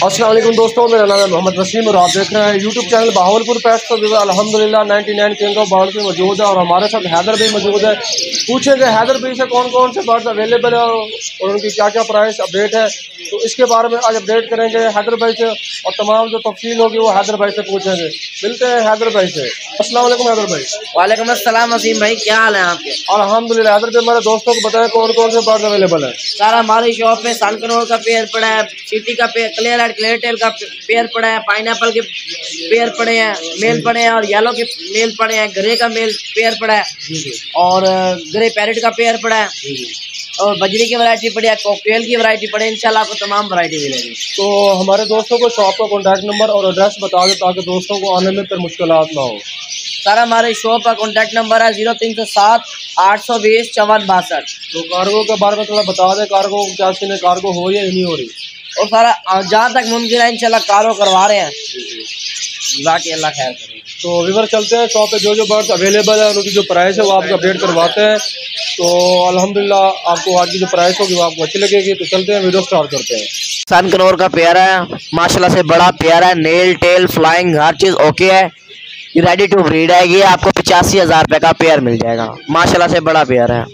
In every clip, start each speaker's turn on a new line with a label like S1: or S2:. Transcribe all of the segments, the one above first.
S1: अस्सलाम वालेकुम दोस्तों, मेरा नाम है मोहम्मद वसीम और आप देख रहे हैं यूट्यूब चैनल बहावलपुर पेट्स। तो अल्हम्दुलिल्लाह 99 किंग ऑफ बर्ड्स में मौजूद है और हमारे साथ हैदर भाई मौजूद है। पूछेंगे हैदर भाई से कौन कौन से बर्ड्स अवेलेबल है और उनकी क्या क्या प्राइस अपडेट है, तो इसके बारे में आज अपडेट करेंगे हैदर भाई से और तमाम जो तफसील होगी वो हैदर भाई से पूछेंगे। मिलते हैं हैदर भाई से। अस्सलाम वालेकुम हैदर भाई।
S2: वालेकुम अस्सलाम वसीम भाई, क्या हाल है आपके?
S1: अल्हम्दुलिल्लाह। हैदर भाई हमारे दोस्तों को बताएं कौन कौन से बर्ड्स अवेलेबल है।
S2: सर हमारी शॉप में सनकनोर का पेयर पड़ा है, सिटी का pair, clear head clear tail का पेयर पड़ा है, पाइनएप्पल के पेयर पड़े हैं, मेल पड़े हैं और येलो के मेल पड़े हैं, ग्रे का मेल पेयर पड़ा है और ग्रे पैरेट का पेयर पड़ा है और बजरी की वैरायटी पड़ी है, कॉकटेल की वैरायटी पड़ी है। इंशाल्लाह आपको तमाम वैरायटी मिलेगी।
S1: तो हमारे दोस्तों को शॉप का कॉन्टैक्ट नंबर और एड्रेस बता दें ताकि दोस्तों को आने में फिर मुश्किलात ना हो।
S2: सर हमारे शॉप का कॉन्टैक्ट नंबर है 0307 820 5462।
S1: तो कार्गो के बारे में थोड़ा बता दें, कार्गो क्या सीन है, कार्गो हो या नहीं हो रही?
S2: और सारा जहाँ तक मुमकिन है इंशाल्लाह कारो करवा रहे हैं, बाकी अल्लाह खैर करे।
S1: तो विवर चलते हैं शॉप पे, जो जो बर्ड्स अवेलेबल है उनकी जो प्राइस है वो आपको अपडेट करवाते हैं। तो अल्हम्दुलिल्लाह आपको आज की जो प्राइस होगी वो आपको अच्छी लगेगी। तो चलते हैं, वीडियो स्टार्ट करते हैं।
S2: सनकनोर का पेयर है, माशाल्लाह से बड़ा पेयर है, नेल टेल फ्लाइंग हर चीज़ ओके है, ये रेडी टू ब्रीड है। ये आपको 85,000 रुपये का पेयर मिल जाएगा। माशाल्लाह से बड़ा पेयर है।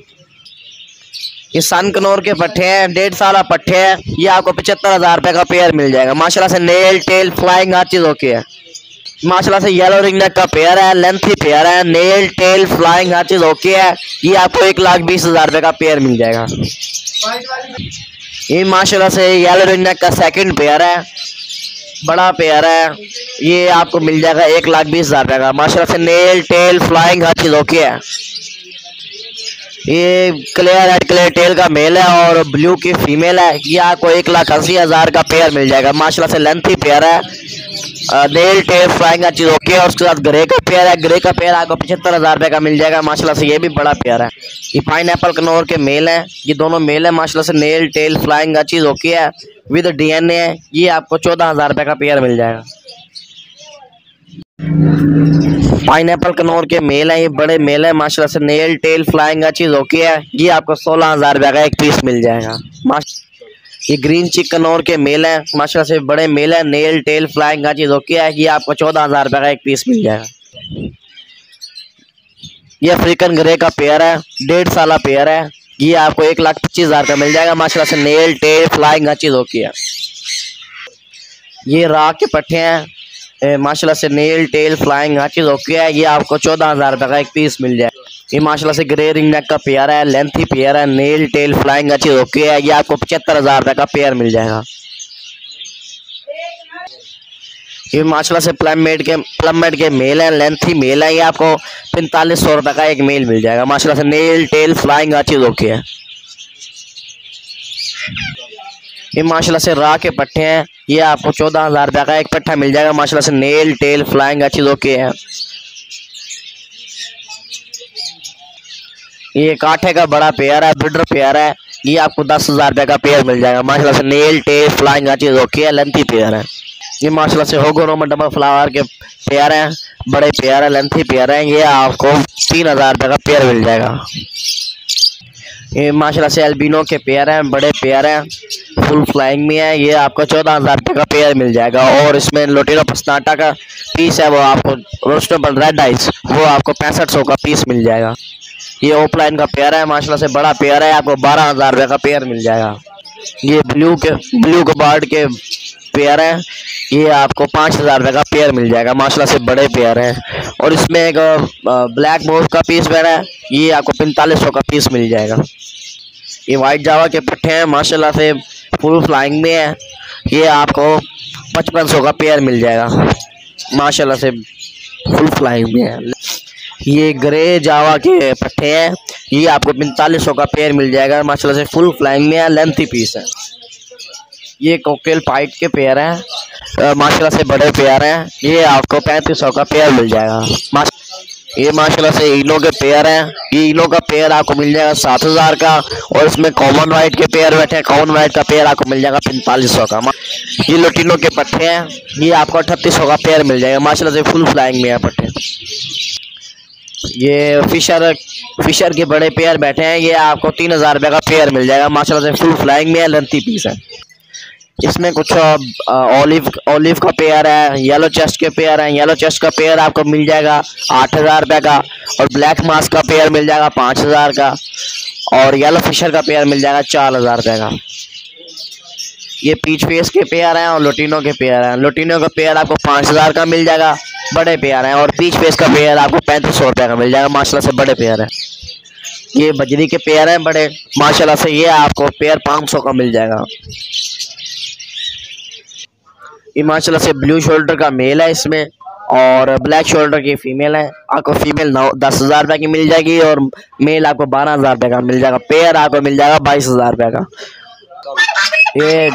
S2: ये सनकनोर के पट्टे हैं, 1.5 साल पट्टे हैं, ये आपको 75,000 रुपये का पेयर मिल जाएगा। माशाल्लाह से नेल टेल फ्लाइंग हर चीज़ ओके है। माशाल्लाह से येलो रिंग नेक का पेयर है, लेंथी पेयर है, नेल टेल फ्लाइंग हर चीज़ ओके है। ये आपको 1,20,000 रुपये का पेयर मिल जाएगा। ये माशाल्लाह से येलो रिंग नेक का सेकंड पेयर है, बड़ा पेयर है, ये आपको मिल जाएगा 1,20,000 रुपये का। माशाल्लाह से नेल टेल फ्लाइंग हर चीज़ ओके है। ये क्लियर हेड क्लियर टेल का मेल है और ब्लू की फीमेल है। ये आपको 1,80,000 का पेयर मिल जाएगा। माशाल्लाह से लेंथी पेयर है, नेल टेल फ्लाइंग हर चीज़ ओके है। उसके साथ ग्रे का पेयर है, ग्रे का पेयर आपको 75,000 रुपये का मिल जाएगा। माशाल्लाह से ये भी बड़ा पेयर है। ये पाइनएप्पल कनौर के मेल हैं, ये दोनों मेल है। माशाल्लाह से नेल टेल फ्लाइंग हर चीज़ ओके है, विद DNA है। ये आपको 14,000 रुपये का पेयर मिल जाएगा। पाइनएप्पल कनौर के मेल हैं, ये बड़े मेल है। माशाल्लाह से नेल टेल फ्लाइंग हर चीज़ ओके है, ये आपको 16,000 रुपये का एक पीस मिल जाएगा। ये ग्रीन चिक कनौर के मेल हैं, माशाल्लाह से बड़े मेल है, नेल टेल फ्लाइंग हर चीज़ ओके है, ये आपको 14,000 रुपये का एक पीस मिल जाएगा। ये अफ्रीकन ग्रे का पेयर है, 1.5 साल पेयर है, ये आपको 1,25,000 का मिल जाएगा। माशाल्लाह से नेल टेल फ्लाइंग हर चीज़ ओके है। ये राख के पट्टे हैं, माशाल्लाह से नेल टेल फ्लाइंग हर चीज़ ओके है, ये आपको 14,000 रुपये का एक पीस मिल जाएगा। ये माशाल्लाह से ग्रे रिंग नेक का पेयर है, लेंथी पेयर है, नेल टेल फ्लाइंग हर चीज़ ओके है, ये आपको 75,000 रुपये का पेयर मिल जाएगा। ये माशाल्लाह से प्लममेड के मेल हैं, लेंथी मेल है, ये आपको 4500 रुपये का एक मेल मिल जाएगा। माशाल्लाह से नेल टेल फ्लाइंग हर चीज़ ओके है। ये माशाल्लाह से राह के पट्टे हैं, ये आपको 14,000 रुपये का एक पट्टा मिल जाएगा। माशाल्लाह से नेल टेल फ्लाइंग हर चीज़ ओके है। ये काठे का बड़ा पेयर है, ब्रीडर पेयर है, ये आपको 10,000 रुपये का पेयर मिल जाएगा। माशाल्लाह से नेल टेल फ्लाइंग हर चीज़ ओके है, लेंथी पेयर है। ये माशाल्लाह से होगोनोमा डबल फ्लावर के पेयर हैं, बड़े पेयर है, लेंथी पेयर है, ये आपको 3,000 रुपये का पेयर मिल जाएगा। ये माशाल्लाह से एल्बिनो के पेयर हैं, बड़े पेयर हैं, फुल फ्लाइंग में है, ये आपको 14,000 रुपये का पेयर मिल जाएगा। और इसमें लोटिनो पस्नाटा का पीस है, वो आपको रोस्टेबल रेड आइस, वो आपको 6500 का पीस मिल जाएगा। ये ओपलाइन का पेयर है, माशाल्लाह से बड़ा पेयर है, आपको 12,000 रुपये का पेयर मिल जाएगा। ये ब्लू कबार्ड के पेयर है, ये आपको 5,000 रुपये का पेयर मिल जाएगा। माशाल्लाह से बड़े पेयर हैं। और इसमें एक ब्लैक मोव का पीस पेयर है, ये आपको 4500 का पीस मिल जाएगा। ये वाइट जावा के पट्टे हैं, माशाल्लाह से फुल फ्लाइंग में है, ये आपको 5500 का पेयर मिल जाएगा। माशाल्लाह से फुल फ्लाइंग में है। ये ग्रे जावा के पट्टे हैं, ये आपको 4500 का पेयर मिल जाएगा। माशाल्लाह से फुल फ्लाइंग में है, लेंथी पीस है। ये कॉकटेल पाइट के पेयर हैं, माशाल्लाह से बड़े पेयर हैं, ये आपको 3500 का पेयर मिल जाएगा। ये माशाल्लाह से इनो के पेयर हैं, ये इनो का पेयर आपको मिल जाएगा 7,000 का। और इसमें कॉमन वाइट के पेयर बैठे हैं, कॉमन वाइट का पेयर आपको मिल जाएगा 4500 का। ये लोटिनो के पट्टे हैं, ये आपको 3800 का पेयर मिल जाएगा। माशाल्लाह से फुल फ्लाइंग में है पट्टे। ये फिशर के बड़े पेयर बैठे हैं, ये आपको 3,000 रुपये का पेयर मिल जाएगा। माशाल्लाह से फुल फ्लाइंग में है, लेंथी पीस है। इसमें कुछ ऑलिव का पेयर है, येलो चेस्ट के पेयर है। येलो चेस्ट का पेयर आपको मिल जाएगा 8,000 रुपये का, और ब्लैक मास्क का पेयर मिल जाएगा 5,000 का, और येलो फिशर का पेयर मिल जाएगा 4,000 रुपये का। ये पीच फेस के पेयर हैं और लोटिनो के पेयर हैं। लोटिनो का पेयर आपको 5,000 का मिल जाएगा, बड़े पेयर हैं, और पीच फेस का पेयर आपको 3,500 रुपये का मिल जाएगा। माशाल्लाह से बड़े पेयर हैं। ये बजरी के पेयर हैं बड़े, माशाल्लाह से ये आपको पेयर 500 का मिल जाएगा। ये माशाल्लाह से ब्लू शोल्डर का मेल है इसमें, और ब्लैक शोल्डर की फीमेल है। आपको फीमेल 10,000 रुपये की मिल जाएगी, और मेल आपको 12,000 रुपये का मिल जाएगा। पेयर आपको मिल जाएगा 22,000 रुपये का। ये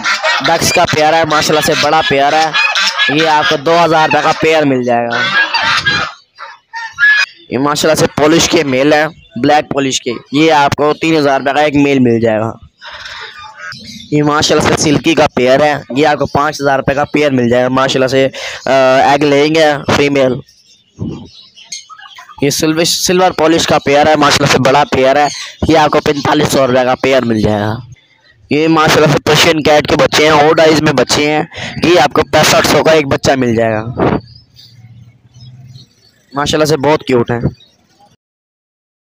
S2: डक्स का पेयर है, माशाल्लाह से बड़ा पेयर है। ये आपको 2,000 रुपये का पेयर मिल जाएगा। ये माशाल्लाह से पॉलिश के मेल है, ब्लैक पॉलिश के। ये आपको 3,000 रुपये का एक मेल मिल जाएगा। ये माशाल्लाह से सिल्की का पेयर है। ये आपको 5,000 रुपये का पेयर मिल जाएगा। माशाल्लाह से एग लेंगे फीमेल। ये सिल्वर पॉलिश का पेयर है, माशाल्लाह से बड़ा पेयर है। ये आपको 4,500 रुपये का पेयर मिल जाएगा। ये माशाल्लाह से पर्शियन कैट के बच्चे हैं, ओल्ड आइज में बच्चे हैं। ये आपको 6500 का एक बच्चा मिल जाएगा। माशाल्लाह से बहुत क्यूट है।